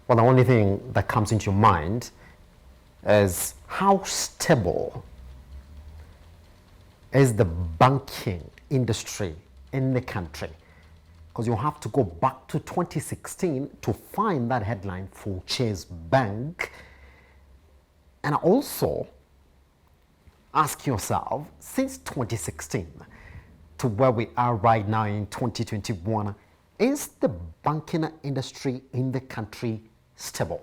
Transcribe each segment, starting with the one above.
Well, the only thing that comes into your mind is how stable is the banking industry in the country? Because you have to go back to 2016 to find that headline for Chase Bank. And also ask yourself, since 2016 to where we are right now in 2021, is the banking industry in the country stable?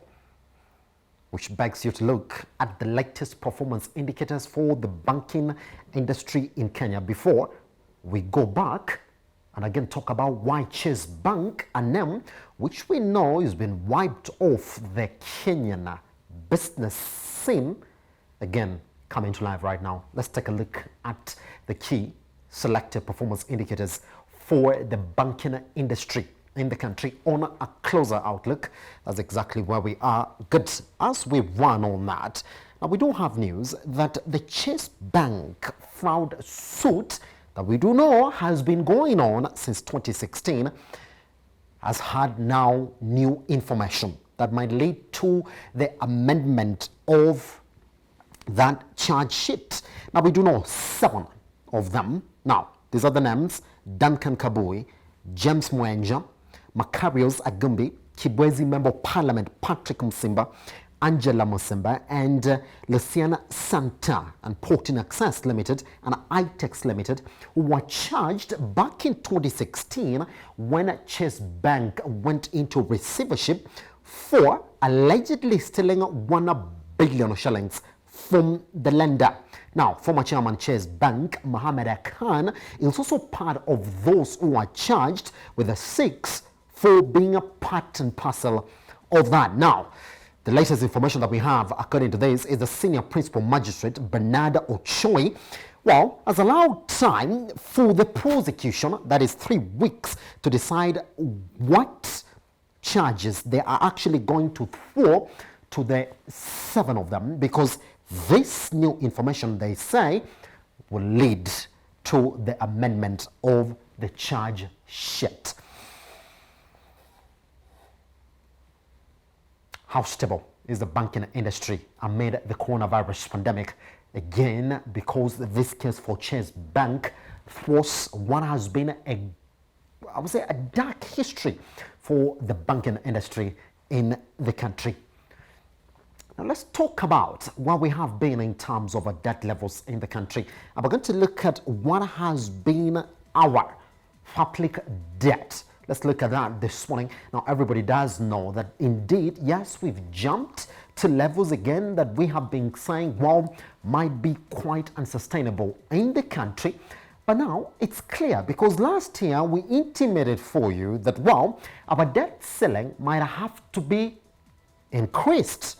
Which begs you to look at the latest performance indicators for the banking industry in Kenya before we go back and again talk about why Chase Bank, a name which we know has been wiped off the Kenyan business scene, again coming to life right now. Let's take a look at the key selected performance indicators for the banking industry in the country on a closer outlook. That's exactly where we are. Good. As we run on that, now we do have news that the Chase Bank fraud suit that we do know has been going on since 2016 has had now new information that might lead to the amendment of that charge sheet. Now we do know 7 of them. Now these are the names: Duncan Kabui, James Mwenja, Macarius Agumbi, Kibwezi Member of Parliament Patrick Msimba, Angela Musimba, and Luciana Santa and Porting Access Limited and iTex Limited, who were charged back in 2016 when Chase Bank went into receivership for allegedly stealing 1 billion shillings from the lender. Now, former chairman Chase Bank, Mohammed Khan, is also part of those who are charged with the 6 for being a part and parcel of that. Now, the latest information that we have, according to this, is the senior principal magistrate, Bernard Ochoi, has allowed time for the prosecution, that is 3 weeks, to decide what charges they are actually going to throw to the 7 of them, because this new information, they say, will lead to the amendment of the charge sheet. How stable is the banking industry amid the coronavirus pandemic? Again, because this case for Chase Bank was what has been a dark history for the banking industry in the country. Now let's talk about where we have been in terms of our debt levels in the country. And we're going to look at what has been our public debt. Let's look at that this morning. Now, everybody does know that indeed, yes, we've jumped to levels again that we have been saying, might be quite unsustainable in the country. But now it's clear, because last year we intimated for you that, our debt ceiling might have to be increased.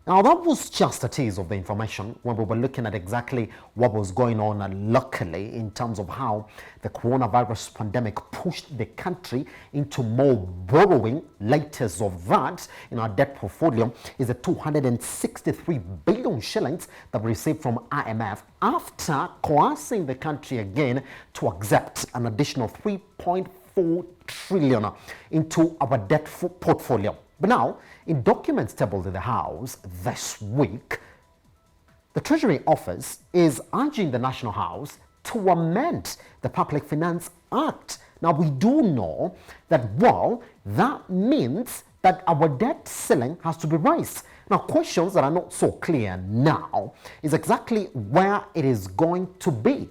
Now, that was just a tease of the information when we were looking at exactly what was going on locally in terms of how the coronavirus pandemic pushed the country into more borrowing. Latest of that in our debt portfolio is the 263 billion shillings that we received from IMF after coercing the country again to accept an additional 3.4 trillion into our debt portfolio. But now, in documents tabled in the House this week, the Treasury Office is urging the National House to amend the Public Finance Act. Now, we do know that, that means that our debt ceiling has to be raised. Now, questions that are not so clear now is exactly where it is going to be.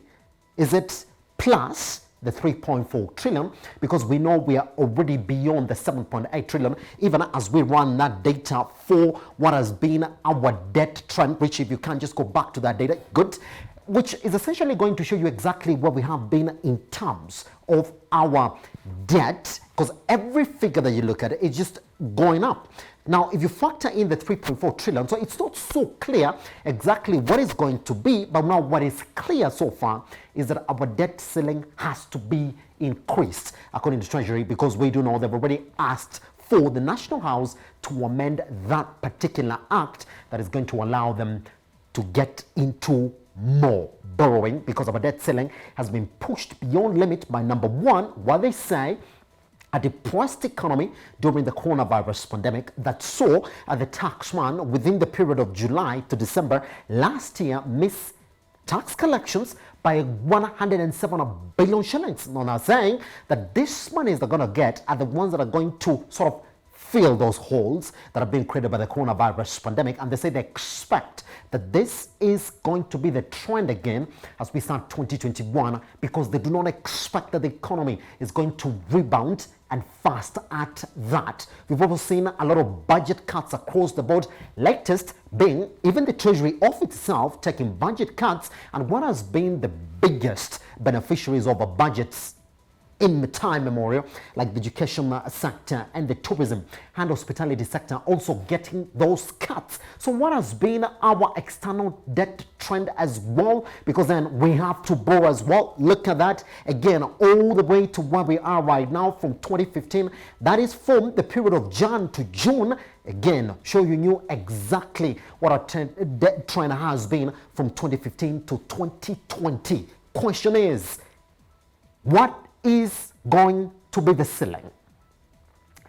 Is it plus the 3.4 trillion, because we know we are already beyond the 7.8 trillion, even as we run that data for what has been our debt trend, which if you can just go back to that data, good, which is essentially going to show you exactly where we have been in terms of our debt, because every figure that you look at is just going up. Now, if you factor in the 3.4 trillion, so it's not so clear exactly what is going to be, but now what is clear so far is that our debt ceiling has to be increased, according to Treasury, because we do know they've already asked for the National House to amend that particular act that is going to allow them to get into more borrowing, because our debt ceiling has been pushed beyond limit by, number one, what they say a depressed economy during the coronavirus pandemic that saw the taxman within the period of July to December last year miss tax collections by 107 billion shillings. Now saying that this money they're going to get are the ones that are going to sort of fill those holes that have been created by the coronavirus pandemic, and they say they expect that this is going to be the trend again as we start 2021, because they do not expect that the economy is going to rebound and fast at that. We've also seen a lot of budget cuts across the board, latest being even the Treasury of itself taking budget cuts, and what has been the biggest beneficiaries of a budgets in the time memorial, like the education sector and the tourism and hospitality sector, also getting those cuts. So what has been our external debt trend as well? Because then we have to borrow as well. Look at that again, all the way to where we are right now from 2015. That is from the period of Jan to June. Again, showing you exactly what our debt trend has been from 2015 to 2020. Question is, what is going to be the ceiling?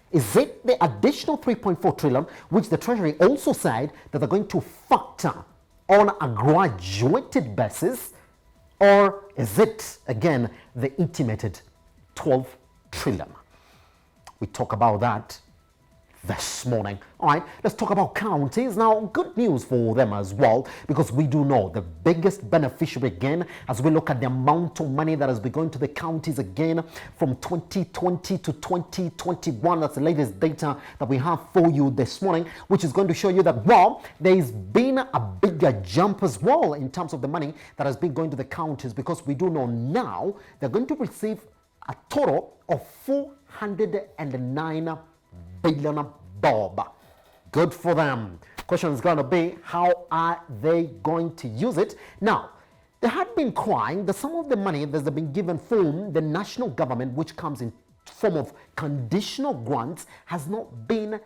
Is it the additional 3.4 trillion, which the Treasury also said that they're going to factor on a graduated basis, or is it again the intimated 12 trillion? We talk about that this morning. All right, let's talk about counties. Now, good news for them as well, because we do know the biggest beneficiary again, as we look at the amount of money that has been going to the counties again from 2020 to 2021. That's the latest data that we have for you this morning, which is going to show you that, well, there's been a bigger jump as well in terms of the money that has been going to the counties, because we do know now they're going to receive a total of 409 billion bob. Good for them. Question is going to be, how are they going to use it? Now, they had been crying that some of the money that's been given from the national government, which comes in form of conditional grants, has not been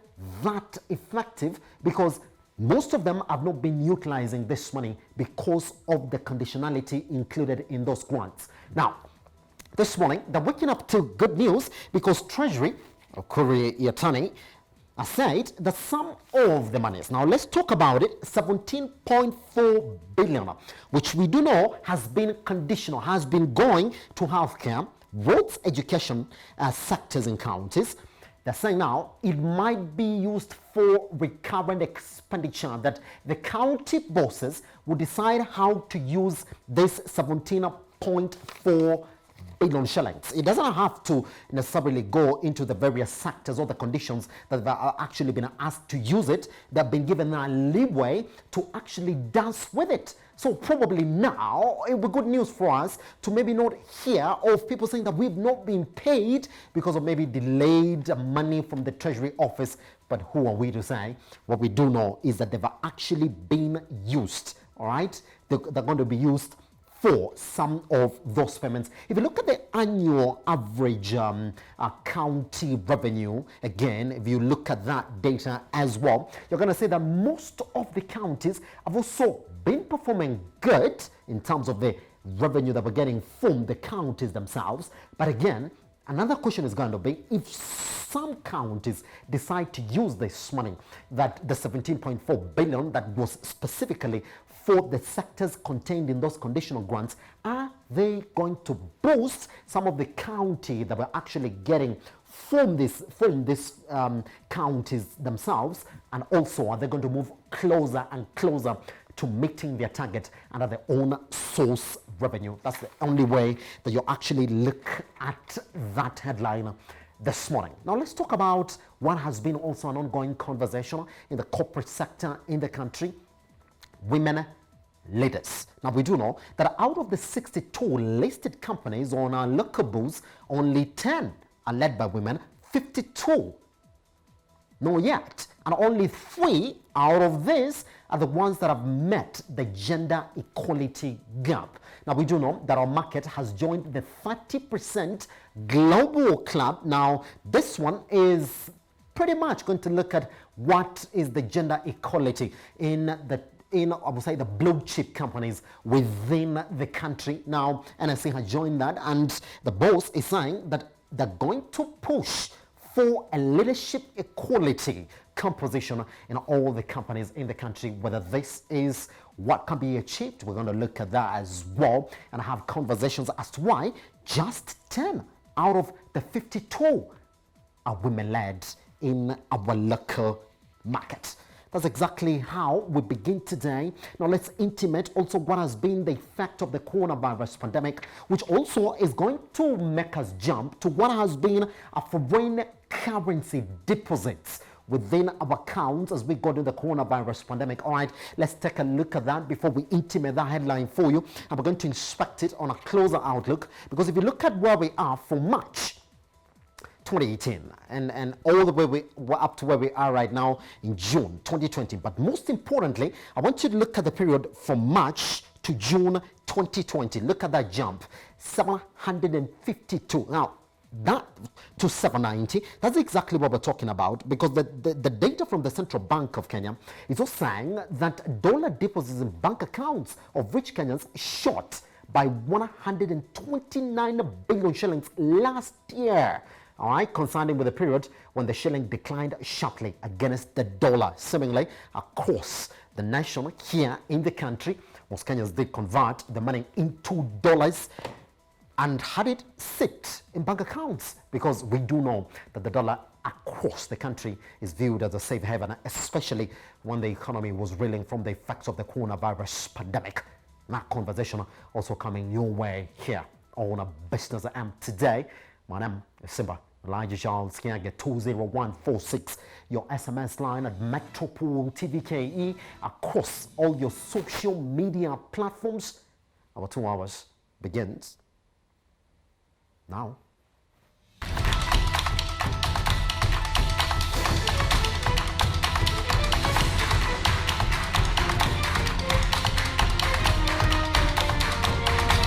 that effective, because most of them have not been utilizing this money because of the conditionality included in those grants. Now, this morning, they're waking up to good news, because Treasury Korea Yatani said that some of the monies, now let's talk about it, 17.4 billion, which we do know has been conditional, has been going to healthcare, roads, education sectors in counties. They're saying now it might be used for recurrent expenditure, that the county bosses will decide how to use this 17.4 billion shillings. It doesn't have to necessarily go into the various sectors or the conditions that are actually been asked to use it. They've been given a leeway to actually dance with it. So probably now it will be good news for us to maybe not hear of people saying that we've not been paid because of maybe delayed money from the Treasury office. But who are we to say? What we do know is that they've actually been used. All right, they're going to be used for some of those payments. If you look at the annual average county revenue, again, if you look at that data as well, you're going to see that most of the counties have also been performing good in terms of the revenue that we're getting from the counties themselves. But again, another question is going to be, if some counties decide to use this money, that the 17.4 billion that was specifically for the sectors contained in those conditional grants, are they going to boost some of the county that we're actually getting from these counties themselves? And also, are they going to move closer and closer to meeting their target under their own source revenue? That's the only way that you actually look at that headline this morning. Now let's talk about what has been also an ongoing conversation in the corporate sector in the country: women leaders. Now we do know that out of the 62 listed companies on our local books, only 10 are led by women, 52 not yet, and only 3 out of these are the ones that have met the gender equality gap. Now we do know that our market has joined the 30% global club. Now this one is pretty much going to look at what is the gender equality in I would say the blue chip companies within the country. Now NSE has joined that, and the boss is saying that they're going to push for a leadership equality composition in all the companies in the country. Whether this is what can be achieved, we're going to look at that as well and have conversations as to why just 10 out of the 52 are women-led in our local market. That's exactly how we begin today. Now let's intimate also what has been the effect of the coronavirus pandemic, which also is going to make us jump to what has been a foreign currency deposits within our accounts as we go to the coronavirus pandemic. All right, let's take a look at that before we intimate that headline for you. And we're going to inspect it on a closer outlook, because if you look at where we are for March 2018 and all the way we're up to where we are right now in June 2020. But most importantly, I want you to look at the period from March to June 2020. Look at that jump, 752. Now, that to 790, that's exactly what we're talking about, because the data from the Central Bank of Kenya is also saying that dollar deposits in bank accounts of rich Kenyans shot by 129 billion shillings last year. All right, concerning with the period when the shilling declined sharply against the dollar, seemingly across the nation here in the country. Most Kenyans did convert the money into dollars and had it sit in bank accounts, because we do know that the dollar across the country is viewed as a safe haven, especially when the economy was reeling from the effects of the coronavirus pandemic. That conversation also coming your way here on A Business I Am Today. My name is Simba Elijah Charles Kiage. 20146, your SMS line at Metropole TVKE across all your social media platforms. Our 2 hours begins now.